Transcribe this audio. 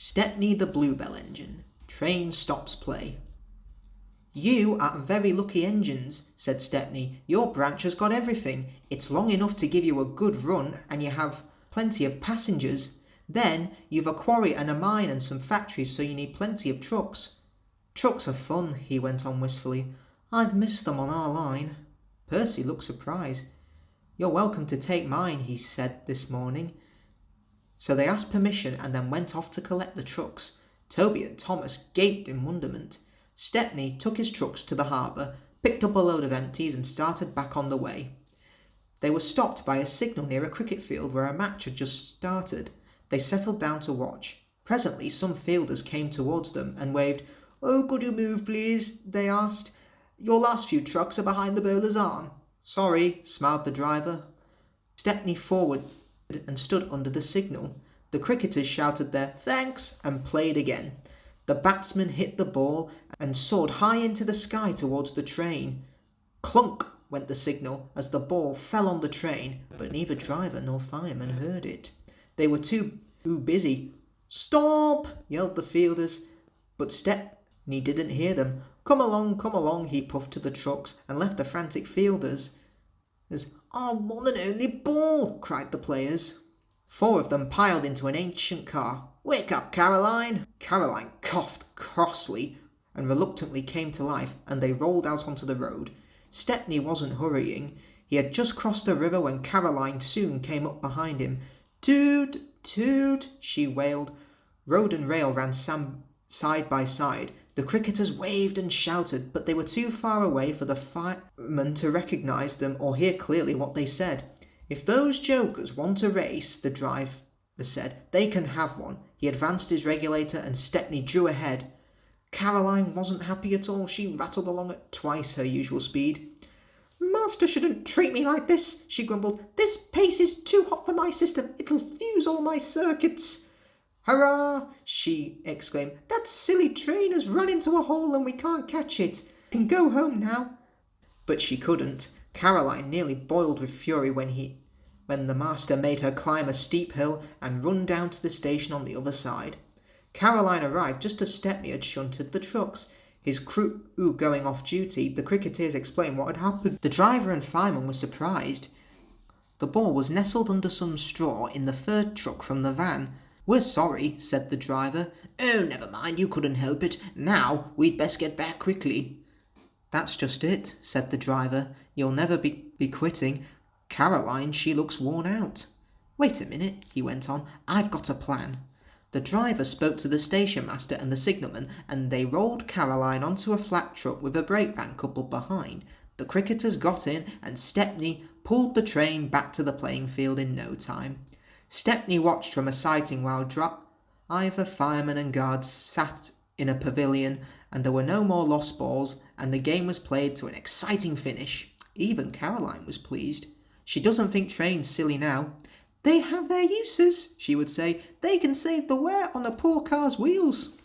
Stepney the Bluebell engine. Train stops play. "You are very lucky engines," said Stepney. "Your branch has got everything. It's long enough to give you a good run, and you have plenty of passengers. Then you've a quarry and a mine and some factories, so you need plenty of trucks. Trucks are fun," he went on wistfully. "I've missed them on our line." Percy looked surprised. "You're welcome to take mine," he said this morning. So they asked permission and then went off to collect the trucks. Toby and Thomas gaped in wonderment. Stepney took his trucks to the harbour, picked up a load of empties and started back on the way. They were stopped by a signal near a cricket field where a match had just started. They settled down to watch. Presently some fielders came towards them and waved. "Oh, could you move, please?" they asked. "Your last few trucks are behind the bowler's arm." "Sorry," smiled the driver. Stepney forward and stood under the signal. The cricketers shouted their "thanks" and played again. The batsman hit the ball and soared high into the sky towards the train. Clunk went the signal as the ball fell on the train, but neither driver nor fireman heard it. They were too busy. "Stop!" yelled the fielders, but Stepney didn't hear them. Come along," he puffed to the trucks and left the frantic fielders. "Our one and only ball!" cried the players. 4 of them piled into an ancient car. "Wake up, Caroline!" Caroline coughed crossly and reluctantly came to life, and they rolled out onto the road. Stepney wasn't hurrying. He had just crossed the river when Caroline soon came up behind him. "Toot, toot," she wailed. Road and rail ran side by side. The cricketers waved and shouted, but they were too far away for the fireman to recognise them or hear clearly what they said. "If those jokers want a race," the driver said, "they can have one." He advanced his regulator and Stepney drew ahead. Caroline wasn't happy at all. She rattled along at twice her usual speed. "Master shouldn't treat me like this," she grumbled. "This pace is too hot for my system. It'll fuse all my circuits." "Hurrah!" she exclaimed. "That silly train has run into a hole and we can't catch it. I can go home now." But she couldn't. Caroline nearly boiled with fury when the master made her climb a steep hill and run down to the station on the other side. Caroline arrived just as Stepney had shunted the trucks. His crew going off duty, the cricketers explained what had happened. The driver and fireman were surprised. The ball was nestled under some straw in the third truck from the van. "We're sorry," said the driver. "Oh, never mind, you couldn't help it. Now we'd best get back quickly." "That's just it," said the driver. "You'll never be quitting. Caroline, she looks worn out." "Wait a minute," he went on. "I've got a plan." The driver spoke to the station master and the signalman, and they rolled Caroline onto a flat truck with a brake van coupled behind. The cricketers got in, and Stepney pulled the train back to the playing field in no time. Stepney watched from a siding while driver, fireman and guards sat in a pavilion, and there were no more lost balls, and the game was played to an exciting finish. Even Caroline was pleased. She doesn't think trains silly now. "They have their uses," she would say. "They can save the wear on a poor car's wheels."